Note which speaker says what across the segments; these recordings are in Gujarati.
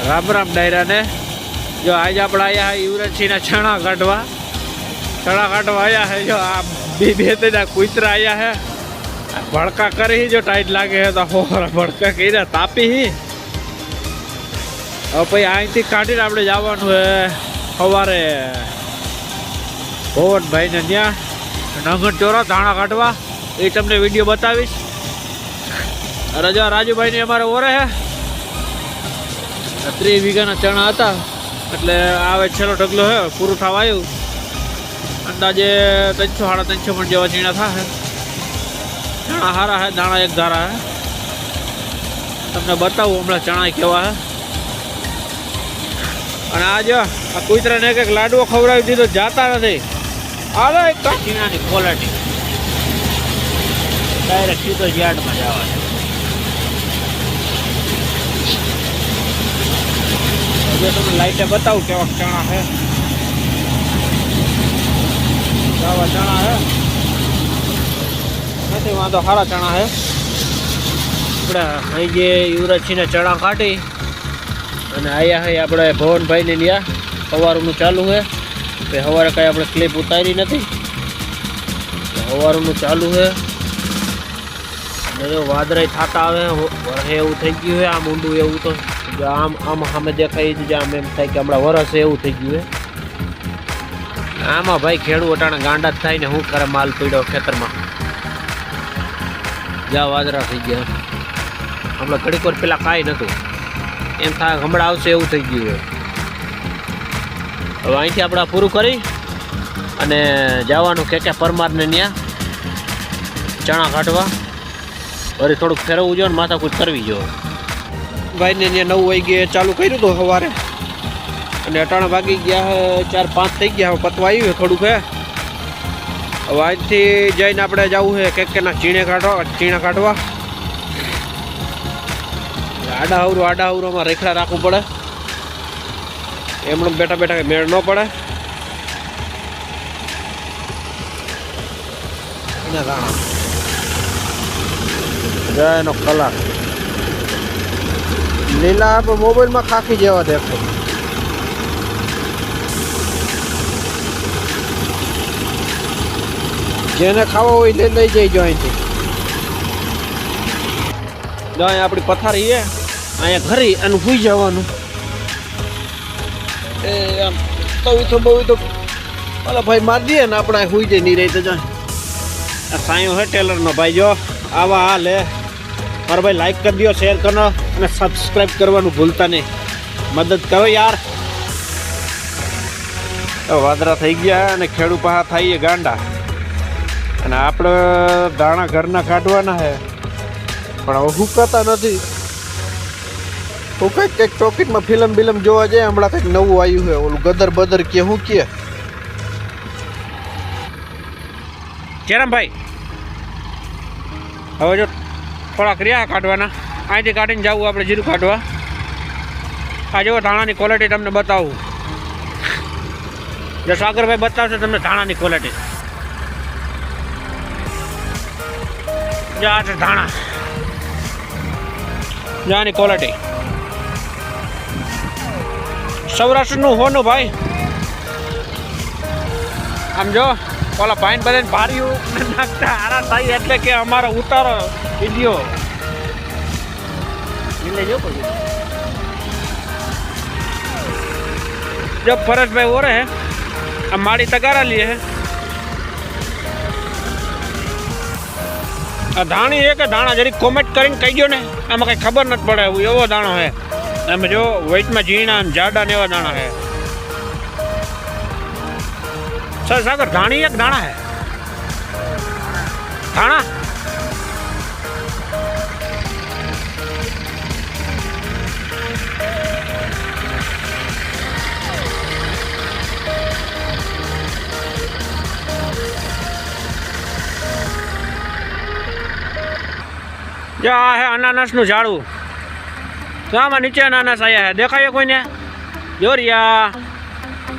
Speaker 1: રામ રામ ડાયરા ને જો આજે આપણે આયા હે યુવરાજસિંહ ના ચણા કાઢવા આયા હે જો આ બે ત્રણ કુતરા આયા હે ભડકા કરી જો ટાઈટ લાગે હે તો ભડકા કર્યા તાપી હી હવે પછી અહીંથી કાઢીને આપણે જવાનું હે સવારે ભવનભાઈ ને ત્યાં નંગણ ચોરા ધાણા કાઢવા એ તમને વિડીયો બતાવીશ રજા રાજુભાઈ ની અમારે ઓરે હે 30 વીઘાના ચણા હતા એટલે આવે છેલ્લો ઢગલો હે પૂરું થવા આવ્યું અંદાજે 300-350 પણ જેવા ચીણા થાય ચણા સારા હે દાણા એક ધારા હે તમને બતાવું હમણાં ચણા કેવા હે અને આજે આ કુતરાને એક લાડવો ખવડાવી દીધો જાતા નથી આવે ચીણાની ક્વોલિટી ડાયરેક્ટ સીધો યાર્ડમાં જવા છે તમને લાઈટે બતાવું કેવા ચણા છે આવા ચણા છે નથી વાંધો સારા ચણા છે આપણે અહીં જે યુવરાજસિંહને ચણા કાઢી અને આયા છે આપણે ભવનભાઈને ત્યાં સવારનું ચાલુ છે કે સવારે કાંઈ આપણે ક્લિપ ઉતારી નથી સવારનું ચાલુ છે અને જો વાદળાઈ થતા આવે વરસે એવું થઈ ગયું છે આમ ઊંડું એવું તો આમ સામે દેખાય જ આમ એમ થાય કે હમણાં વરસે એવું થઈ ગયું છે આમાં ભાઈ ખેડૂત અટાણે ગાંડા જ થાય ને શું કરે માલ પીડ્યો ખેતરમાં જ્યાં વાદળા થઈ ગયા હમણાં ઘડીક વાર પેલા કાંઈ નહોતું એમ થાય હમણાં આવશે એવું થઈ ગયું છે હવે અહીંથી આપણે પૂરું કરી અને જવાનું કે પરમારને ત્યાં ચણા કાઢવા વળી થોડુંક ફેરવવું જોઈએ ને માથાકૂટ કરવી જોઈએ ભાઈને ત્યાં 9 વાગે ચાલુ કર્યું હતું સવારે અને 18 વાગી ગયા 4-5 થઈ ગયા હવે પતવા આવ્યું થોડુંક હે હવે અહીંથી જઈને આપણે જવું છે કેના ચીણા કાઢવા આડાહવરોમાં રેખડા રાખવું પડે એમણે બેઠા બેઠા મેળ ન પડે એનો કલર લીલા આપણે મોબાઈલમાં ખાખી જેવા દેખાય જેને ખાવા હોય લઈ જઈજો અહીંથી અહીંયા આપણી પથારી છે અહીંયા ઘરી અને સૂઈ જવાનું એ આમ તવી તો ઓલા ભાઈ મારી દઈએ ને આપણે સૂઈ જાય નહીં રહી તો જાય આ સાયો હે ટેલરનો ભાઈ જો આવા હાલ હે મારા ભાઈ લાઈક કરી દો શેર કરો અને સબસ્ક્રાઈબ કરવાનું ભૂલતા નહીં મદદ કરો યાર વાદળા થઈ ગયા અને ખેડૂત પાહા થઈએ ગાંડા અને આપણે દાણા ઘરના કાઢવાના છે પણ હવે હુકાતા નથી તો કંઈક ટોકીટમાં ફિલ્મ જોવા જાય હમણાં કંઈક નવું આવ્યું છે ઓલું ગદર બદર કે શું કે ચેરામભાઈ હવે જો થોડાક રહ્યા કાઢવાના અહીંથી કાઢીને જવું આપણે જીરું કાઢવા આ જો ધાણાની ક્વોલિટી તમને બતાવું જો સાગરભાઈ બતાવશે તમને ધાણાની ક્વોલિટી જો આ છે ધાણા જાની ક્વોલિટી સૌરાષ્ટ્રનું હોનું ભાઈ આમ જો ઓલા ભાઈ બધાને ભાર્યું નાખતા હારા થાય એટલે કે અમારો ઉતારો વિડીયો લેજો જો પરેશભાઈ ઓરે હે આ માડી તગારા લીએ હે આ ધાણી છે કે દાણા જરી કોમેન્ટ કરીને કહી દો ને આમાં કંઈ ખબર નથી પડે એવું એવો દાણો છે એમ જો વેઇટમાં ઝીણા જાડા ને એવા દાણા છે સર સાગર ધાણી એક દાણા છે ધાણા જો આ હે અનાનસનું ઝાડું તો આમાં નીચે અનાનસ આવ્યા હે દેખાય કોઈને જોરિયા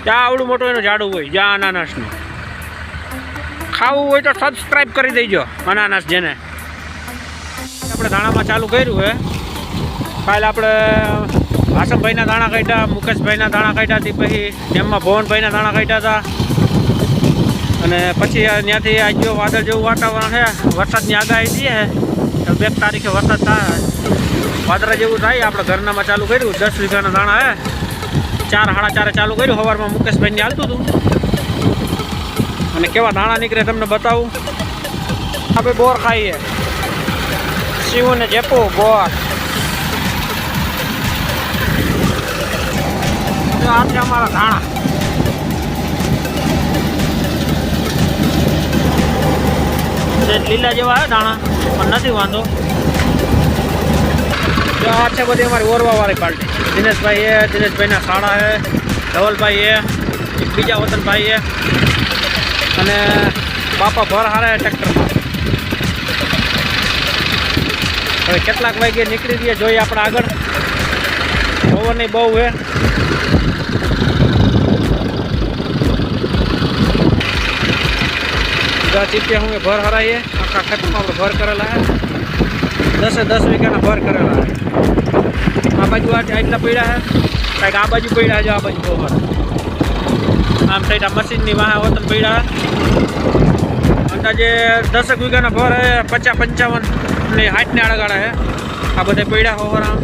Speaker 1: ત્યાં આવડું મોટું એનું ઝાડું હોય જ્યાં અનાનસનું ખાવું હોય તો સબસ્ક્રાઈબ કરી દેજો અનાનસ જેને આપણે ધાણામાં ચાલુ કર્યું છે કાલે આપણે આસમભાઈના દાણા કાઢ્યા, મુકેશભાઈના દાણા કાઢ્યા હતી, પછી ડેમમાં ભવનભાઈના દાણા કાઢ્યા હતા. અને પછી ત્યાંથી આજુ વાદળ જેવું વાતાવરણ છે, વરસાદની આગાહી છે. 2 તારીખે વરસાદ થાય, વાદળા જેવું થાય. આપણે ઘરનામાં ચાલુ કર્યું, 10 વીઘાના દાણા હે. 4 સાડા 4 ચાલુ કર્યું. સવારમાં મુકેશભાઈને હાલતું હતું. અને કેવા દાણા નીકળે તમને બતાવું. આપણે બોર ખાઈએ, શિવ ને જેપુ બોર. આ છે અમારા ધાણા. લીલા જેવા હે દાણા, પણ નથી વાંધો. આ છે બધી અમારી ઓરવા વાળી પાર્ટી. દિનેશભાઈ એ, દિનેશભાઈના સાડા હે, ધવલભાઈ એ, બીજા વતનભાઈ એ, અને બાપા ભર હારે ટ્રેક્ટરમાં. હવે કેટલાક વાગે નીકળી દઈએ, જોઈએ આપણે આગળ. પવનની બહુ હે. ચીપિયા હું ભર હરાઈએ. આખા ખેતરમાં આપણે ભર કરેલા હે. 10 વીઘાના ભર કરેલા હે. આ બાજુ આટલા પડ્યા હે, કાંઈક આ બાજુ પડ્યા છે, આ બાજુ બહુ ભર. આમ સાઈડ આ મશીનની વાહે વતન પડ્યા. અંદાજે 10 વીઘાના ભર હે. 50, 55 ને 60 ને આડગાળા હે. આ બધા પડ્યા હોવર આમ.